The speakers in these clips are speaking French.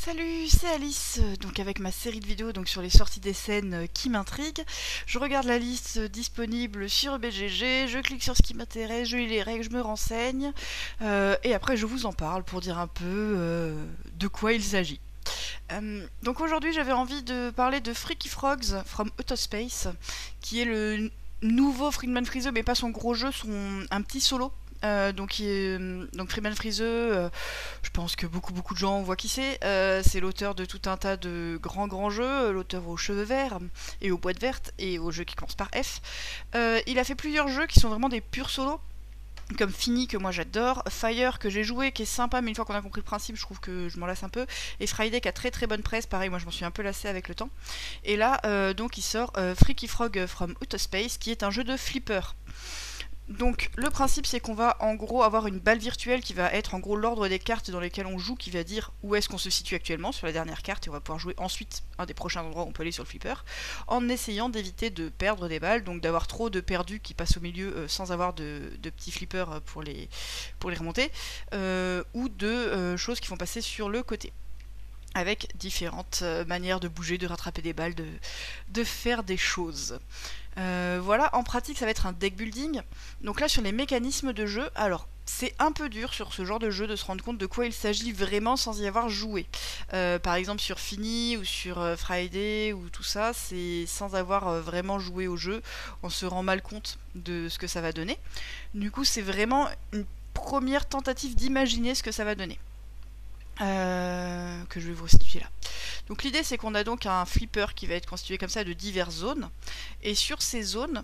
Salut, c'est Alice, donc avec ma série de vidéos donc sur les sorties des scènes qui m'intriguent. Je regarde la liste disponible sur BGG, je clique sur ce qui m'intéresse, je lis les règles, je me renseigne, et après je vous en parle pour dire un peu de quoi il s'agit. Donc aujourd'hui j'avais envie de parler de Freaky Frogs from Outer Space, qui est le nouveau Friedman Freeze, mais pas son gros jeu, un petit solo. Donc Freeman Friese, je pense que beaucoup de gens voient qui c'est. C'est l'auteur de tout un tas de grands jeux, l'auteur aux cheveux verts et aux boîtes vertes et aux jeux qui commencent par F. Il a fait plusieurs jeux qui sont vraiment des purs solos, comme Fini que moi j'adore, Fire que j'ai joué qui est sympa, mais une fois qu'on a compris le principe je trouve que je m'en lasse un peu, et Friday qui a très bonne presse, pareil moi je m'en suis un peu lassée avec le temps. Et là donc il sort Freaky Frog from Outer Space, qui est un jeu de flipper. Donc le principe c'est qu'on va en gros avoir une balle virtuelle qui va être en gros l'ordre des cartes dans lesquelles on joue, qui va dire où est-ce qu'on se situe actuellement sur la dernière carte, et on va pouvoir jouer ensuite un des prochains endroits où on peut aller sur le flipper, en essayant d'éviter de perdre des balles, donc d'avoir trop de perdus qui passent au milieu sans avoir de petits flippers pour les remonter, ou de choses qui vont passer sur le côté, avec différentes manières de bouger, de rattraper des balles, de faire des choses. Voilà, en pratique ça va être un deck building. Donc là sur les mécanismes de jeu, alors c'est un peu dur sur ce genre de jeu de se rendre compte de quoi il s'agit vraiment sans y avoir joué. Par exemple sur Fini ou sur Friday ou tout ça, c'est sans avoir vraiment joué au jeu, on se rend mal compte de ce que ça va donner. Du coup c'est vraiment une première tentative d'imaginer ce que ça va donner. Que je vais vous restituer là. Donc l'idée c'est qu'on a donc un flipper qui va être constitué comme ça de diverses zones, et sur ces zones,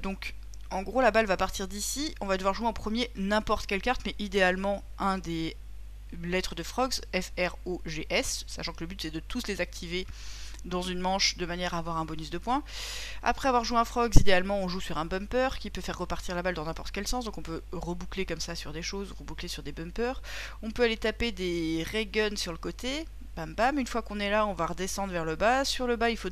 donc en gros la balle va partir d'ici, on va devoir jouer en premier n'importe quelle carte, mais idéalement un des lettres de Frogs, F-R-O-G-S, sachant que le but c'est de tous les activer dans une manche de manière à avoir un bonus de points. Après avoir joué un Frogs, idéalement on joue sur un bumper qui peut faire repartir la balle dans n'importe quel sens, donc on peut reboucler comme ça sur des choses, reboucler sur des bumpers. On peut aller taper des ray guns sur le côté, bam bam. Une fois qu'on est là, on va redescendre vers le bas. Sur le bas, il faut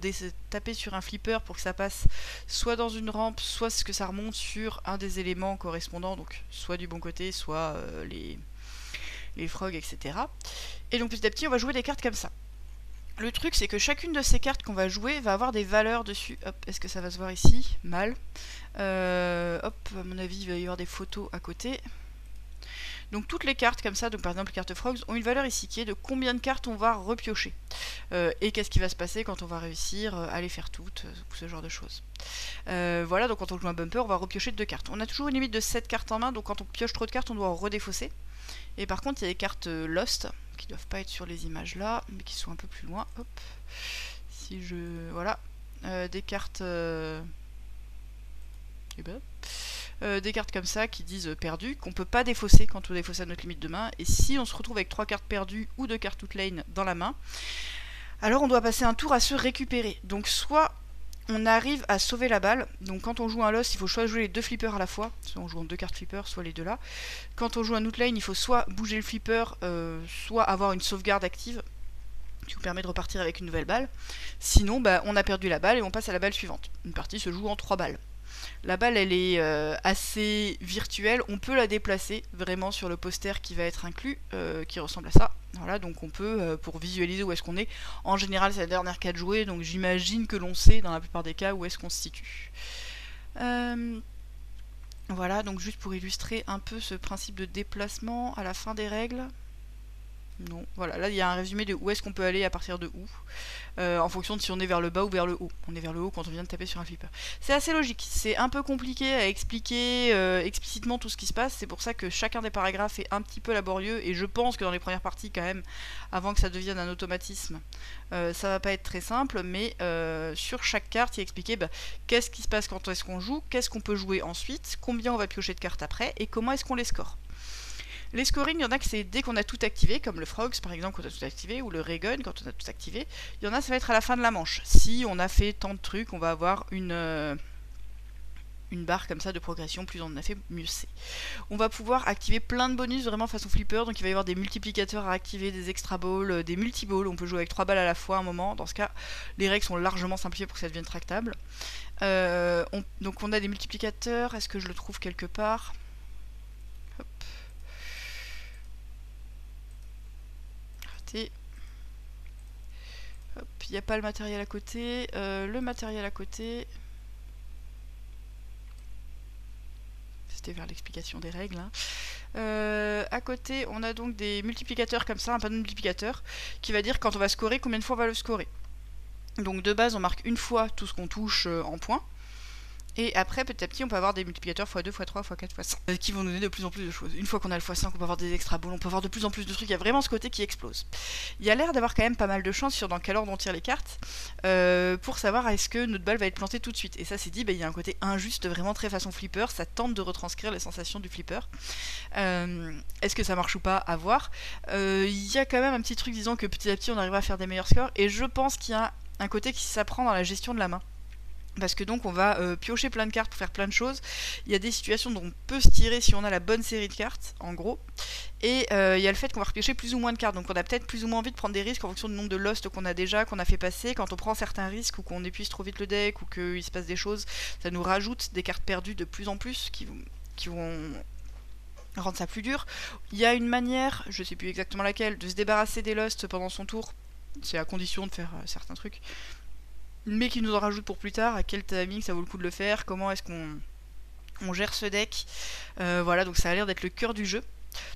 taper sur un flipper pour que ça passe soit dans une rampe, soit que ça remonte sur un des éléments correspondants, donc soit du bon côté, soit les frogs, etc. Et donc petit à petit, on va jouer des cartes comme ça. Le truc c'est que chacune de ces cartes qu'on va jouer va avoir des valeurs dessus. Hop, est-ce que ça va se voir ici? Mal. Hop, à mon avis il va y avoir des photos à côté. Donc toutes les cartes comme ça, donc par exemple les cartes Frogs, ont une valeur ici qui est de combien de cartes on va repiocher. Et qu'est-ce qui va se passer quand on va réussir à les faire toutes, ou ce genre de choses. Voilà, donc quand on joue un bumper, on va repiocher 2 cartes. On a toujours une limite de 7 cartes en main, donc quand on pioche trop de cartes, on doit en redéfausser. Et par contre, il y a des cartes Lost, qui doivent pas être sur les images là, mais qui sont un peu plus loin. Hop. Si je... Voilà. Des cartes... des cartes comme ça qui disent perdu, qu'on peut pas défausser quand on défausse à notre limite de main. Et si on se retrouve avec 3 cartes perdues ou 2 cartes outlane dans la main, alors on doit passer un tour à se récupérer. Donc soit on arrive à sauver la balle, donc quand on joue un loss, il faut soit jouer les 2 flippers à la fois, soit on joue en 2 cartes flipper, soit les 2 là. Quand on joue un outlane, il faut soit bouger le flipper, soit avoir une sauvegarde active, qui vous permet de repartir avec une nouvelle balle. Sinon, on a perdu la balle et on passe à la balle suivante. Une partie se joue en 3 balles. La balle, elle est assez virtuelle, on peut la déplacer vraiment sur le poster qui va être inclus, qui ressemble à ça. Voilà, donc on peut, pour visualiser où est-ce qu'on est, en général c'est la dernière carte jouée, donc j'imagine que l'on sait dans la plupart des cas où est-ce qu'on se situe. Voilà, donc juste pour illustrer un peu ce principe de déplacement à la fin des règles. Non, voilà, là il y a un résumé de où est-ce qu'on peut aller à partir de où, en fonction de si on est vers le bas ou vers le haut. On est vers le haut quand on vient de taper sur un flipper. C'est assez logique, c'est un peu compliqué à expliquer explicitement tout ce qui se passe, c'est pour ça que chacun des paragraphes est un petit peu laborieux, et je pense que dans les premières parties quand même, avant que ça devienne un automatisme, ça va pas être très simple, mais sur chaque carte il est expliqué qu'est-ce qui se passe quand est-ce qu'on joue, qu'est-ce qu'on peut jouer ensuite, combien on va piocher de cartes après, et comment est-ce qu'on les score. Les scoring, il y en a que c'est dès qu'on a tout activé, comme le Frogs par exemple quand on a tout activé, ou le Raygun quand on a tout activé. Il y en a, ça va être à la fin de la manche. Si on a fait tant de trucs, on va avoir une barre comme ça de progression, plus on en a fait, mieux c'est. On va pouvoir activer plein de bonus vraiment façon flipper, donc il va y avoir des multiplicateurs à activer, des extra balls, des multi-balls, on peut jouer avec 3 balles à la fois à un moment. Dans ce cas, les règles sont largement simplifiées pour que ça devienne tractable. Donc on a des multiplicateurs, est-ce que je le trouve quelque part? Hop. Raté. il n'y a pas le matériel à côté. Le matériel à côté... C'était vers l'explication des règles. Hein. À côté, on a donc des multiplicateurs comme ça, un panneau multiplicateur, qui va dire quand on va scorer, combien de fois on va le scorer. Donc de base, on marque une fois tout ce qu'on touche en points. Et après, petit à petit, on peut avoir des multiplicateurs x2, x3, x4, x5 qui vont nous donner de plus en plus de choses. Une fois qu'on a le x5, on peut avoir des extra balls, on peut avoir de plus en plus de trucs. Il y a vraiment ce côté qui explose. Il y a l'air d'avoir quand même pas mal de chance sur dans quel ordre on tire les cartes pour savoir est-ce que notre balle va être plantée tout de suite. Et ça, c'est dit, il y a un côté injuste, vraiment très façon flipper. Ça tente de retranscrire les sensations du flipper. Est-ce que ça marche ou pas? À voir. Il y a quand même un petit truc disant que petit à petit, on arrivera à faire des meilleurs scores. Et je pense qu'il y a un côté qui s'apprend dans la gestion de la main. Parce que donc on va piocher plein de cartes pour faire plein de choses. Il y a des situations dont on peut se tirer si on a la bonne série de cartes, en gros. Et il y a le fait qu'on va repiocher plus ou moins de cartes. Donc on a peut-être plus ou moins envie de prendre des risques en fonction du nombre de lost qu'on a déjà, qu'on a fait passer. Quand on prend certains risques ou qu'on épuise trop vite le deck ou qu'il se passe des choses, ça nous rajoute des cartes perdues de plus en plus qui vont rendre ça plus dur. Il y a une manière, je sais plus exactement laquelle, de se débarrasser des lost pendant son tour. C'est à condition de faire certains trucs. Mais qui nous en rajoute pour plus tard, à quel timing ça vaut le coup de le faire, comment est-ce qu'on gère ce deck. Voilà, donc ça a l'air d'être le cœur du jeu.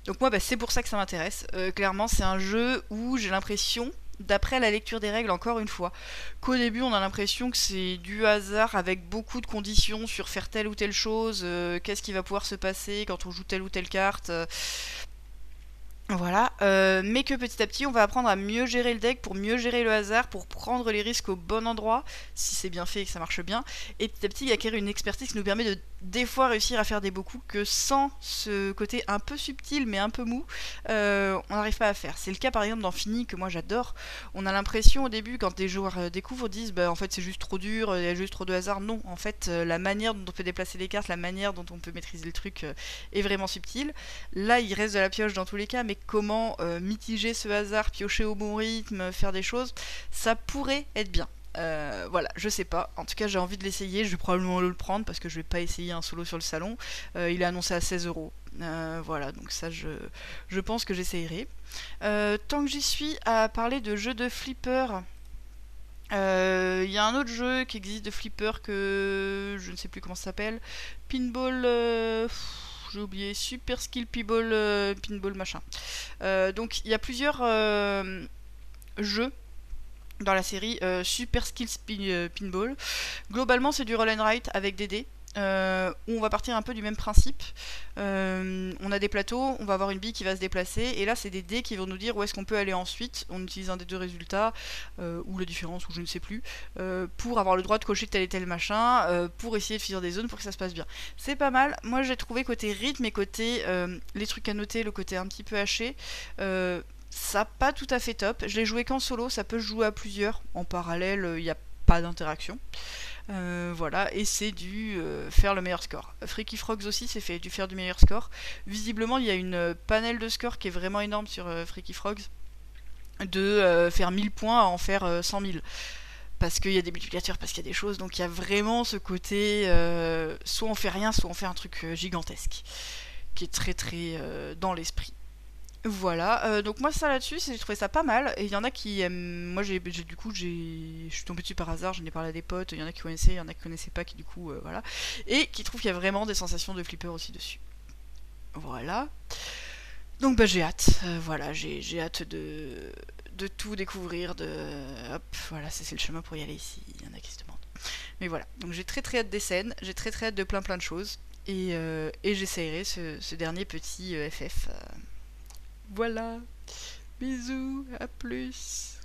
Donc moi, c'est pour ça que ça m'intéresse. Clairement, c'est un jeu où j'ai l'impression, d'après la lecture des règles encore une fois, qu'au début on a l'impression que c'est du hasard avec beaucoup de conditions sur faire telle ou telle chose, qu'est-ce qui va pouvoir se passer quand on joue telle ou telle carte... Voilà, mais que petit à petit on va apprendre à mieux gérer le deck pour mieux gérer le hasard, pour prendre les risques au bon endroit, si c'est bien fait et que ça marche bien, et petit à petit il y a acquérir une expertise qui nous permet de des fois réussir à faire des beaux coups que sans ce côté un peu subtil mais un peu mou, on n'arrive pas à faire. C'est le cas par exemple dans Fini que moi j'adore. On a l'impression au début quand des joueurs découvrent disent en fait c'est juste trop dur, il y a juste trop de hasard. Non, en fait la manière dont on peut déplacer les cartes, la manière dont on peut maîtriser le truc est vraiment subtile. Là il reste de la pioche dans tous les cas, mais comment mitiger ce hasard, piocher au bon rythme, faire des choses, ça pourrait être bien. Voilà, je sais pas. En tout cas, j'ai envie de l'essayer. Je vais probablement le prendre parce que je vais pas essayer un solo sur le salon. Il est annoncé à 16€. Voilà, donc ça, je pense que j'essayerai. Tant que j'y suis, à parler de jeux de flipper. Il y a un autre jeu qui existe de flipper que je ne sais plus comment ça s'appelle. Pinball. J'ai oublié. Super Skill Pinball, Pinball machin. Donc, il y a plusieurs jeux dans la série Super Skills Pinball. Globalement, c'est du roll and write avec des dés. Où on va partir un peu du même principe. On a des plateaux, on va avoir une bille qui va se déplacer, et là c'est des dés qui vont nous dire où est-ce qu'on peut aller ensuite. On utilise un des deux résultats, ou la différence, ou je ne sais plus, pour avoir le droit de cocher tel et tel machin, pour essayer de finir des zones pour que ça se passe bien. C'est pas mal. Moi j'ai trouvé côté rythme et côté les trucs à noter, le côté un petit peu haché, ça pas tout à fait top. Je l'ai joué qu'en solo, ça peut se jouer à plusieurs. En parallèle, il n'y a pas d'interaction. Voilà, et c'est du faire le meilleur score. Freaky Frogs aussi, c'est fait du faire du meilleur score. Visiblement, il y a une panel de score qui est vraiment énorme sur Freaky Frogs, de faire 1000 points à en faire 100 000. Parce qu'il y a des multiplicateurs, parce qu'il y a des choses, donc il y a vraiment ce côté soit on fait rien, soit on fait un truc gigantesque, qui est très très dans l'esprit. Voilà, donc moi ça là-dessus, j'ai trouvé ça pas mal, et il y en a qui aiment, moi je suis tombée dessus par hasard, j'en ai parlé à des potes, il y en a qui connaissaient, il y en a qui connaissaient pas, qui du coup, voilà, et qui trouvent qu'il y a vraiment des sensations de flipper aussi dessus. Voilà, donc j'ai hâte, voilà, j'ai hâte de tout découvrir, hop, voilà, c'est le chemin pour y aller ici, il y en a qui se demandent. Mais voilà, donc j'ai très très hâte des scènes, j'ai très très hâte de plein de choses, et j'essayerai ce dernier petit FF. Voilà, bisous, à plus.